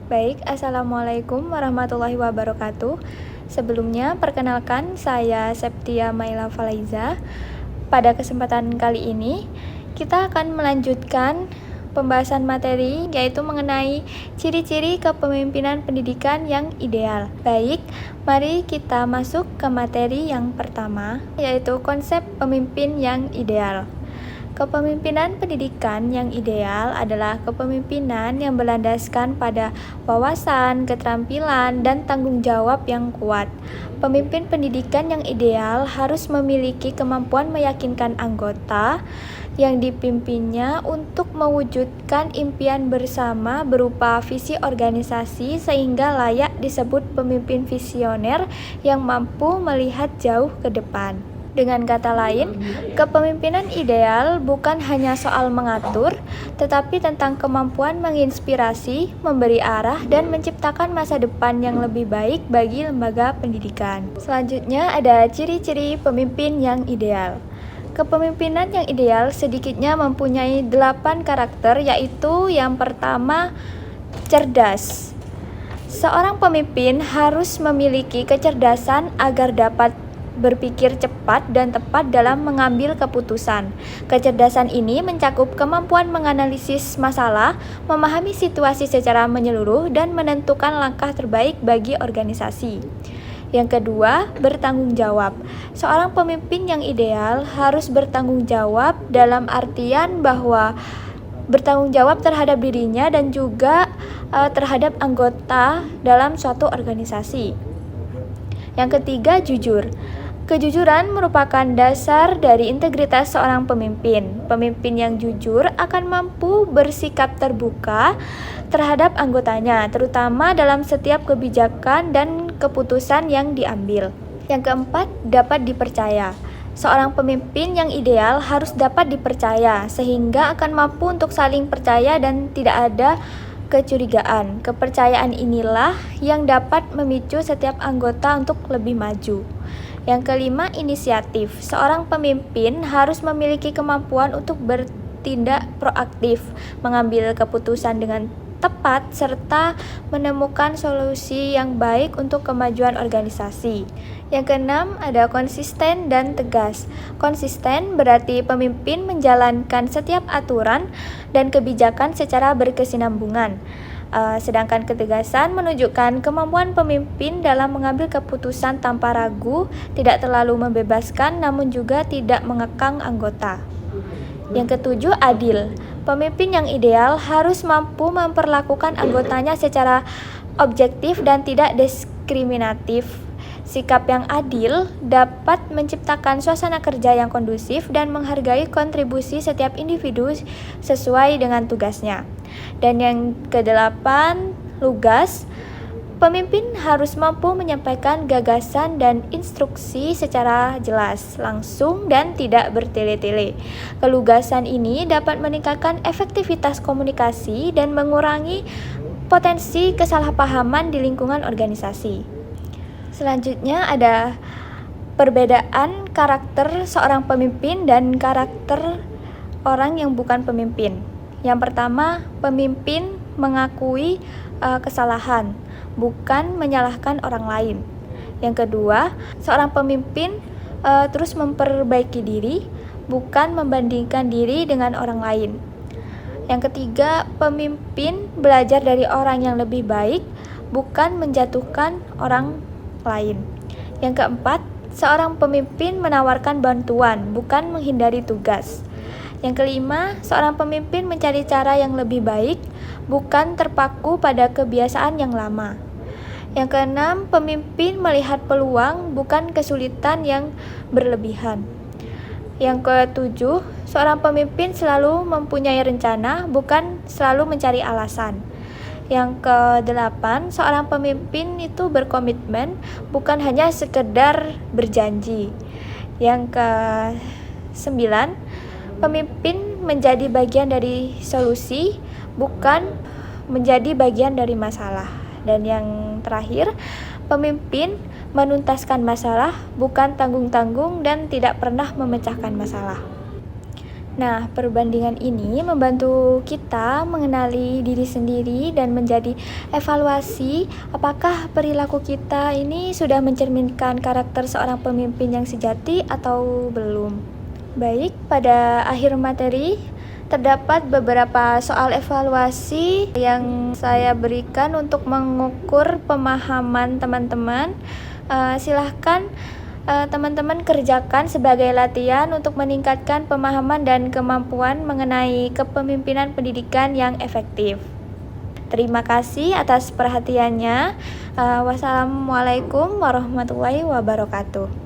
Baik, Assalamualaikum warahmatullahi wabarakatuh. Sebelumnya, perkenalkan saya Septia Maila Falaiza. Pada kesempatan kali ini, kita akan melanjutkan pembahasan materi yaitu mengenai ciri-ciri kepemimpinan pendidikan yang ideal. Baik, mari kita masuk ke materi yang pertama, yaitu konsep pemimpin yang ideal. Kepemimpinan pendidikan yang ideal adalah kepemimpinan yang berlandaskan pada wawasan, keterampilan, dan tanggung jawab yang kuat. Pemimpin pendidikan yang ideal harus memiliki kemampuan meyakinkan anggota yang dipimpinnya untuk mewujudkan impian bersama berupa visi organisasi sehingga layak disebut pemimpin visioner yang mampu melihat jauh ke depan. Dengan kata lain, kepemimpinan ideal bukan hanya soal mengatur, tetapi tentang kemampuan menginspirasi, memberi arah, dan menciptakan masa depan yang lebih baik bagi lembaga pendidikan. Selanjutnya ada ciri-ciri pemimpin yang ideal. Kepemimpinan yang ideal sedikitnya mempunyai 8 karakter, yaitu yang pertama, cerdas. Seorang pemimpin harus memiliki kecerdasan agar dapat berpikir cepat dan tepat dalam mengambil keputusan. Kecerdasan ini mencakup kemampuan menganalisis masalah, memahami situasi secara menyeluruh, dan menentukan langkah terbaik bagi organisasi. Yang kedua, bertanggung jawab. Seorang pemimpin yang ideal harus bertanggung jawab dalam artian bahwa bertanggung jawab terhadap dirinya dan juga terhadap anggota dalam suatu organisasi. Yang ketiga, jujur. Kejujuran merupakan dasar dari integritas seorang pemimpin. Pemimpin yang jujur akan mampu bersikap terbuka terhadap anggotanya, terutama dalam setiap kebijakan dan keputusan yang diambil. Yang keempat, dapat dipercaya. Seorang pemimpin yang ideal harus dapat dipercaya, sehingga akan mampu untuk saling percaya dan tidak ada kecurigaan. Kepercayaan inilah yang dapat memicu setiap anggota untuk lebih maju. Yang kelima, inisiatif. Seorang pemimpin harus memiliki kemampuan untuk bertindak proaktif, mengambil keputusan dengan tepat, serta menemukan solusi yang baik untuk kemajuan organisasi. Yang keenam, ada konsisten dan tegas. Konsisten berarti pemimpin menjalankan setiap aturan dan kebijakan secara berkesinambungan. Sedangkan ketegasan menunjukkan kemampuan pemimpin dalam mengambil keputusan tanpa ragu, tidak terlalu membebaskan namun juga tidak mengekang anggota. Yang ketujuh, adil. Pemimpin yang ideal harus mampu memperlakukan anggotanya secara objektif dan tidak diskriminatif. Sikap yang adil dapat menciptakan suasana kerja yang kondusif dan menghargai kontribusi setiap individu sesuai dengan tugasnya. Dan yang kedelapan, lugas. Pemimpin harus mampu menyampaikan gagasan dan instruksi secara jelas, langsung, dan tidak bertele-tele. Kelugasan ini dapat meningkatkan efektivitas komunikasi dan mengurangi potensi kesalahpahaman di lingkungan organisasi. Selanjutnya ada perbedaan karakter seorang pemimpin dan karakter orang yang bukan pemimpin. Yang pertama, pemimpin mengakui kesalahan, bukan menyalahkan orang lain. Yang kedua, seorang pemimpin terus memperbaiki diri, bukan membandingkan diri dengan orang lain. Yang ketiga, pemimpin belajar dari orang yang lebih baik, bukan menjatuhkan orang lain. Yang keempat, seorang pemimpin menawarkan bantuan, bukan menghindari tugas. Yang kelima, seorang pemimpin mencari cara yang lebih baik, bukan terpaku pada kebiasaan yang lama. Yang keenam, pemimpin melihat peluang, bukan kesulitan yang berlebihan. Yang ketujuh, seorang pemimpin selalu mempunyai rencana, bukan selalu mencari alasan. Yang kedelapan, seorang pemimpin itu berkomitmen, bukan hanya sekedar berjanji. Yang kesembilan, pemimpin menjadi bagian dari solusi, bukan menjadi bagian dari masalah. Dan yang terakhir, pemimpin menuntaskan masalah, bukan tanggung-tanggung dan tidak pernah memecahkan masalah. Nah, perbandingan ini membantu kita mengenali diri sendiri dan menjadi evaluasi apakah perilaku kita ini sudah mencerminkan karakter seorang pemimpin yang sejati atau belum. Baik, pada akhir materi terdapat beberapa soal evaluasi yang saya berikan untuk mengukur pemahaman teman-teman. Silahkan teman-teman kerjakan sebagai latihan untuk meningkatkan pemahaman dan kemampuan mengenai kepemimpinan pendidikan yang efektif. Terima kasih atas perhatiannya. Wassalamualaikum warahmatullahi wabarakatuh.